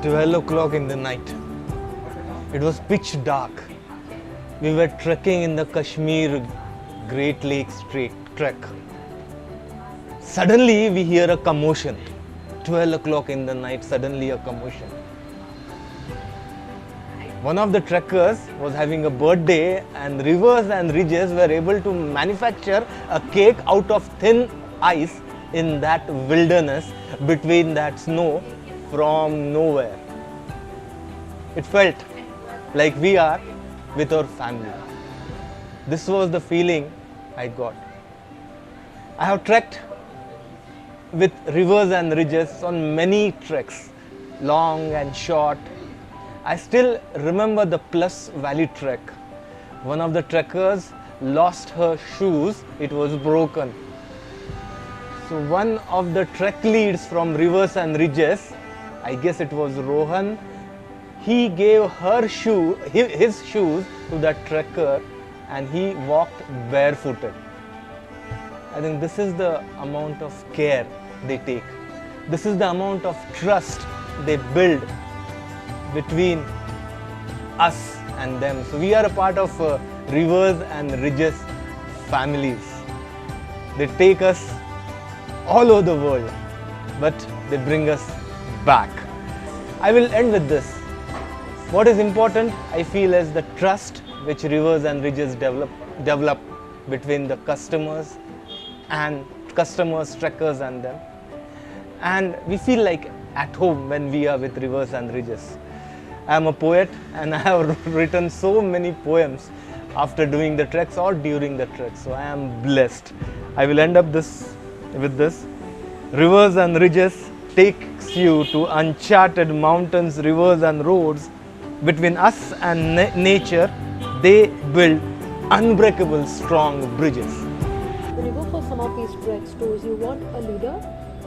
12 o'clock in the night. It was pitch dark. We were trekking in the Kashmir Great Lakes trek. Suddenly we hear a commotion. 12 o'clock in the night, suddenly a commotion. One of the trekkers was having a birthday, and Rivers and Ridges were able to manufacture a cake out of thin ice in that wilderness between that snow from nowhere. It felt like we are with our family. This was the feeling I got. I have trekked with Rivers and Ridges on many treks, long and short. I still remember the Plus Valley trek. One of the trekkers lost her shoes, it was broken. So one of the trek leads from Rivers and Ridges, I guess it was Rohan, he gave his shoes to that trekker and he walked barefooted. I think this is the amount of care they take. This is the amount of trust they build between us and them. So we are a part of Rivers and Ridges families. They take us all over the world, but they bring us back. I will end with this. What is important, I feel, is the trust which Rivers and Ridges develop between the customers, trekkers and them. And we feel like at home when we are with Rivers and Ridges. I am a poet and I have written so many poems after doing the treks or during the treks. So I am blessed. I will end up with this. Rivers and Ridges takes you to uncharted mountains, rivers and roads. Between us and nature, they build unbreakable, strong bridges. When you go for some of these trek tours, you want a leader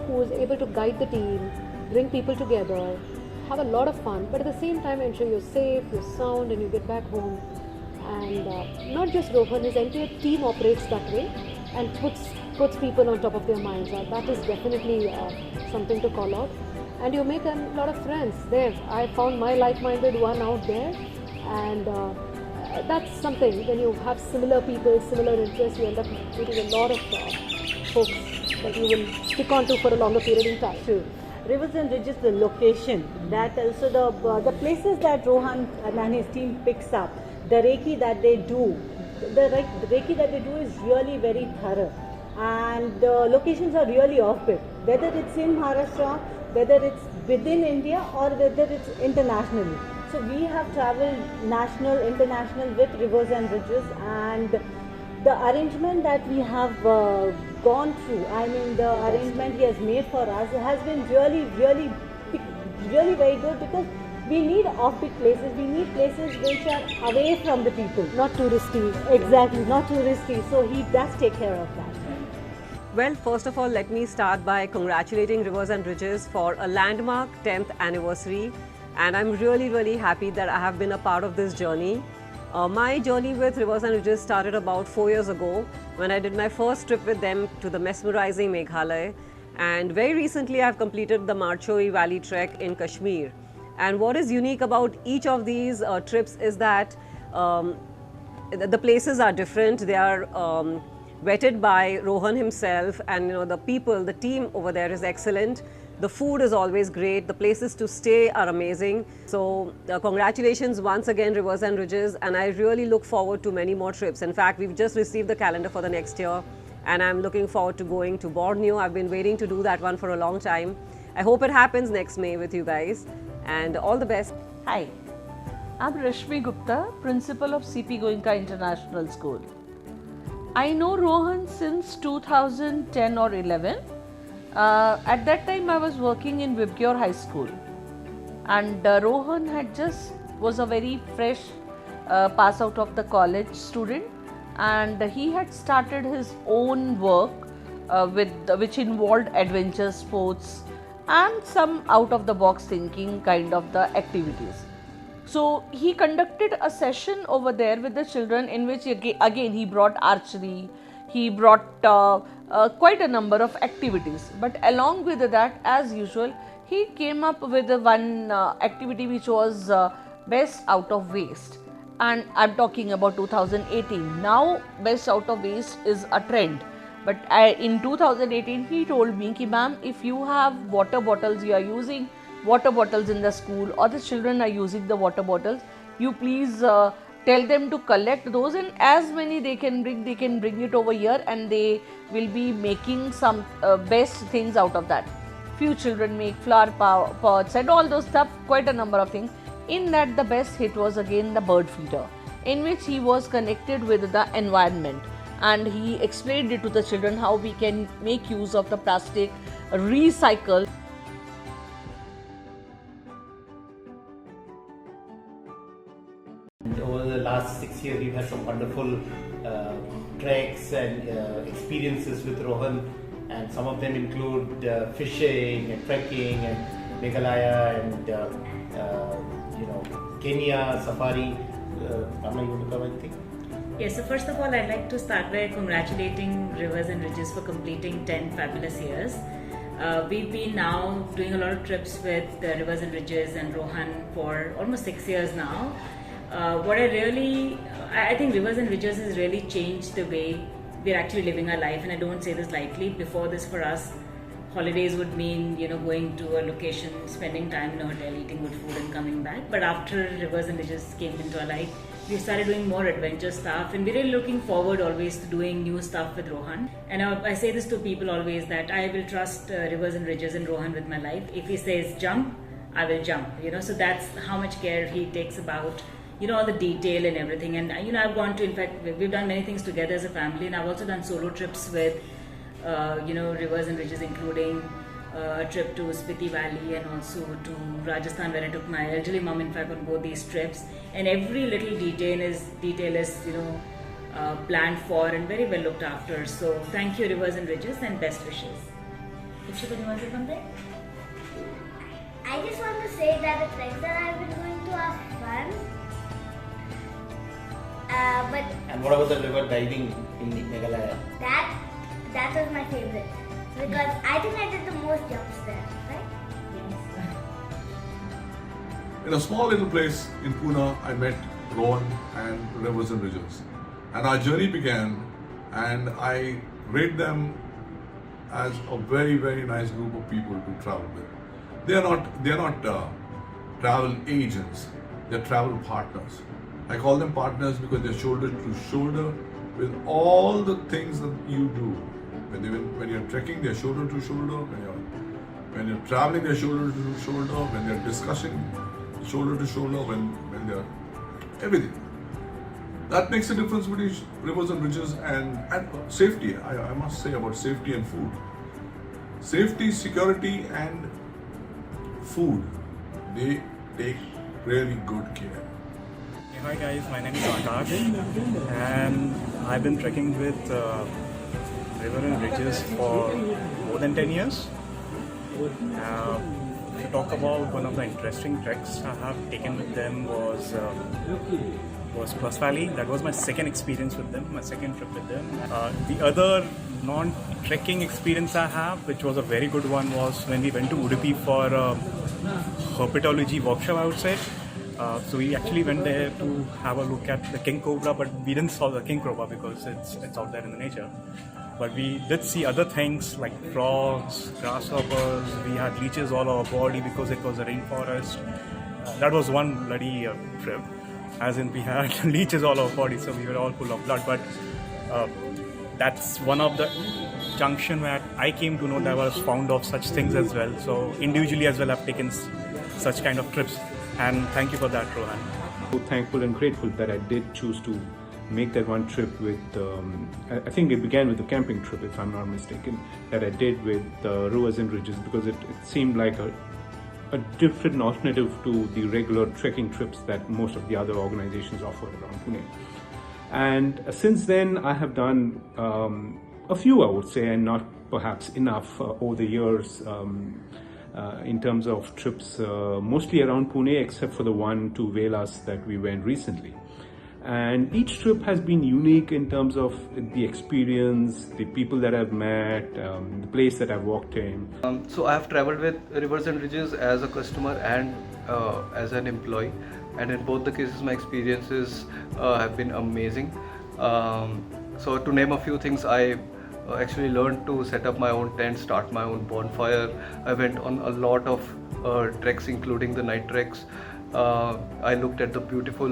who is able to guide the team, bring people together, have a lot of fun, but at the same time ensure you're safe, you're sound, and you get back home. And not just Rohan, his entire team operates that way and puts people on top of their minds. That is definitely something to call out. And you make a lot of friends there. I found my like-minded one out there, and that's something. When you have similar people, similar interests, you end up meeting a lot of folks that you will stick on to for a longer period in time. True. Rivers and Ridges, the location, that also the places that Rohan and his team picks up, the Reiki that they do, the Reiki that they do is really very thorough, and the locations are really off-bit. Whether it's in Maharashtra, whether it's within India or whether it's internationally. So we have traveled national, international with Rivers and Ridges, and the arrangement that we have gone through, I mean the arrangement he has made for us has been really very good, because we need offbeat places, we need places which are away from the people. Not touristy. Exactly, not touristy. So he does take care of that. Well, first of all, let me start by congratulating Rivers and Ridges for a landmark 10th anniversary. And I'm really happy that I have been a part of this journey. My journey with Rivers and Ridges started about 4 years ago when I did my first trip with them to the mesmerizing Meghalaya. And very recently, I've completed the Marchoi Valley trek in Kashmir. And what is unique about each of these trips is that the places are different. They are vetted by Rohan himself, and the people, the team over there is excellent. The food is always great. The places to stay are amazing. So congratulations once again, Rivers and Ridges, and I really look forward to many more trips. In fact, we've just received the calendar for the next year, and I'm looking forward to going to Borneo. I've been waiting to do that one for a long time. I hope it happens next May with you guys, and all the best. Hi, I'm Rashmi Gupta, Principal of CP Goenka International School. I know Rohan since 2010 or 11. At that time I was working in Vibgyor High School, and Rohan was a very fresh pass out of the college student, and he had started his own work which involved adventure sports and some out of the box thinking kind of the activities. So he conducted a session over there with the children, in which again he brought archery, he brought quite a number of activities. But along with that, as usual, he came up with one activity which was best out of waste. And I'm talking about 2018. Now best out of waste is a trend. But in 2018 he told me, ki ma'am, if you have water bottles, you are using water bottles in the school, or the children are using the water bottles, you please tell them to collect those, and as many they can bring it over here, and they will be making some best things out of that. Few children make flower pots and all those stuff, quite a number of things. In that, the best hit was again the bird feeder, in which he was connected with the environment, and he explained it to the children how we can make use of the plastic, recycle. Over the last 6 years, we've had some wonderful treks and experiences with Rohan, and some of them include fishing and trekking and Meghalaya and Kenya, safari. Kamla, you want to cover anything? Yes, so first of all, I'd like to start by congratulating Rivers and Ridges for completing 10 fabulous years. We've been now doing a lot of trips with Rivers and Ridges and Rohan for almost 6 years now. I think Rivers and Ridges has really changed the way we're actually living our life, and I don't say this lightly. Before this, for us, holidays would mean, going to a location, spending time in a hotel, eating good food and coming back. But after Rivers and Ridges came into our life, we started doing more adventure stuff, and we're really looking forward always to doing new stuff with Rohan. And I say this to people always, that I will trust Rivers and Ridges and Rohan with my life. If he says jump, I will jump, so that's how much care he takes about all the detail and everything. And I've gone to, in fact, we've done many things together as a family, and I've also done solo trips with Rivers and Ridges, including a trip to Spiti Valley and also to Rajasthan, where I took my elderly mom, in fact, on both these trips. And every little detail is planned for and very well looked after. So thank you, Rivers and Ridges, and best wishes. Ikshita, you want to say something? I just want to say that the treks that I've been going to are fun. And what about the river diving in Meghalaya? That was my favorite, because I think I did the most jumps there, right? In a small little place in Pune, I met Rohan and Rivers and Ridges, and our journey began, and I rate them as a very, very nice group of people to travel with. They are not travel agents; they're travel partners. I call them partners because they're shoulder to shoulder with all the things that you do. When you're trekking, they're shoulder to shoulder. When you're traveling, they're shoulder to shoulder. When they're discussing, shoulder to shoulder. When they're everything. That makes a difference between Rivers and Ridges and safety. I must say about safety and food. Safety, security, and food. They take really good care. Hi guys, my name is Akash, and I've been trekking with River and Ridges for more than 10 years. To talk about one of the interesting treks I have taken with them was Plus Valley. That was my second experience with them, my second trip with them. The other non-trekking experience I have, which was a very good one, was when we went to Udupi for a herpetology workshop, I would say. So we actually went there to have a look at the king cobra, but we didn't saw the king cobra because it's out there in the nature. But we did see other things like frogs, grasshoppers. We had leeches all over our body because it was a rainforest. That was one bloody trip, as in we had leeches all over our body, so we were all full of blood. But that's one of the junction where I came to know that I was fond of such things as well. So individually as well, I've taken such kind of trips. And thank you for that, Rohan. So thankful and grateful that I did choose to make that one trip with, I think it began with a camping trip, if I'm not mistaken, that I did with Rivers and Ridges, because it seemed like a different alternative to the regular trekking trips that most of the other organizations offer around Pune. And since then, I have done a few, I would say, and not perhaps enough over the years, in terms of trips, mostly around Pune, except for the one to Velas that we went recently. and each trip has been unique in terms of the experience, the people that I've met, the place that I've walked in. So I have traveled with Rivers and Ridges as a customer and as an employee, and in both the cases my experiences have been amazing. So to name a few things, I actually learned to set up my own tent, start my own bonfire. I went on a lot of treks, including the night treks. I looked at the beautiful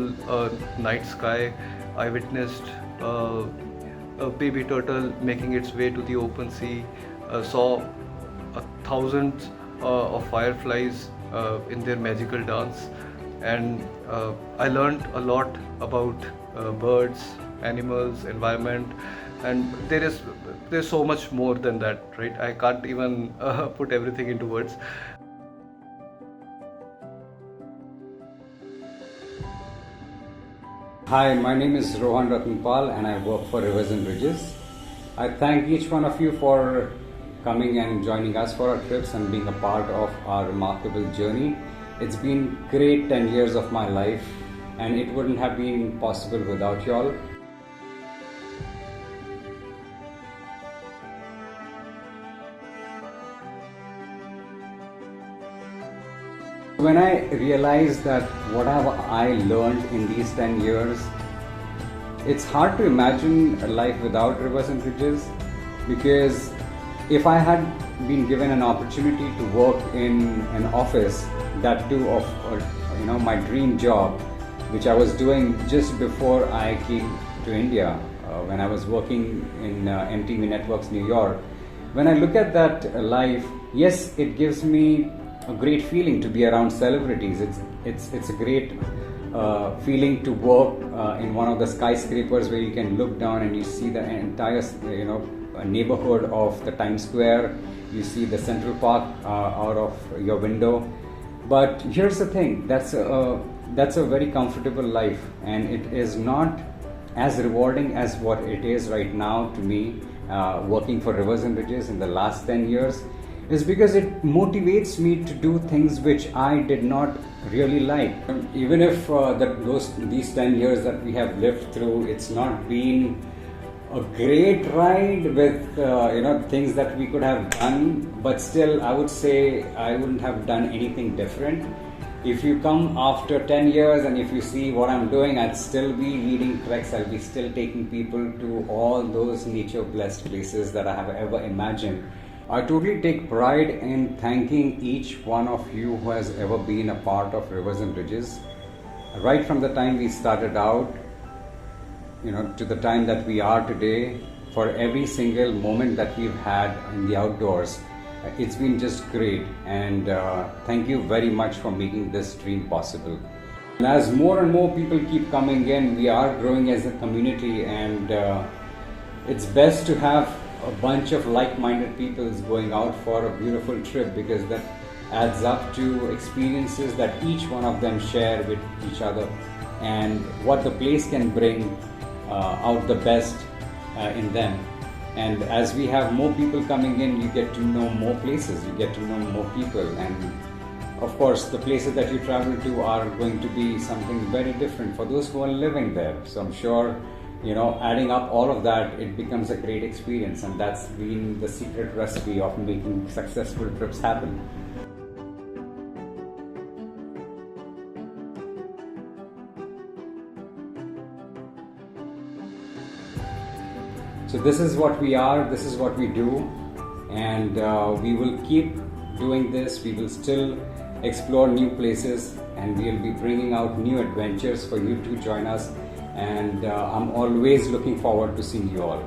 night sky. I witnessed a baby turtle making its way to the open sea. Saw thousands of fireflies in their magical dance, and I learned a lot about birds, animals, environment, and there's so much more than that, right? I can't even put everything into words. Hi, my name is Rohan Ratnapal and I work for Rivers and Ridges. I thank each one of you for coming and joining us for our trips and being a part of our remarkable journey. It's been great 10 years of my life, and it wouldn't have been possible without y'all. When I realized that what have I learned in these 10 years, it's hard to imagine a life without Rivers and Ridges, because if I had been given an opportunity to work in an office, that too of my dream job, which I was doing just before I came to India, when I was working in MTV Networks New York. When I look at that life, yes, it gives me a great feeling to be around celebrities. It's a great feeling to work in one of the skyscrapers where you can look down and you see the entire neighborhood of the Times Square. You see the Central Park out of your window. But here's the thing, that's a very comfortable life, and it is not as rewarding as what it is right now to me, working for Rivers and Ridges in the last 10 years. Is because it motivates me to do things which I did not really like. Even if these 10 years that we have lived through, it's not been a great ride with things that we could have done, but still I would say I wouldn't have done anything different. If you come after 10 years and if you see what I'm doing, I'd still be leading treks, I'll be still taking people to all those nature blessed places that I have ever imagined. I totally take pride in thanking each one of you who has ever been a part of Rivers and Ridges. Right from the time we started out, to the time that we are today, for every single moment that we've had in the outdoors, it's been just great. And thank you very much for making this dream possible. And as more and more people keep coming in, we are growing as a community, and it's best to have a bunch of like-minded people going out for a beautiful trip, because that adds up to experiences that each one of them share with each other, and what the place can bring out the best in them. And as we have more people coming in, you get to know more places, you get to know more people, and of course the places that you travel to are going to be something very different for those who are living there. So I'm sure adding up all of that, it becomes a great experience, and that's been the secret recipe of making successful trips happen. So this is what we are, this is what we do, and we will keep doing this. We will still explore new places, and we will be bringing out new adventures for you to join us. And I'm always looking forward to seeing you all.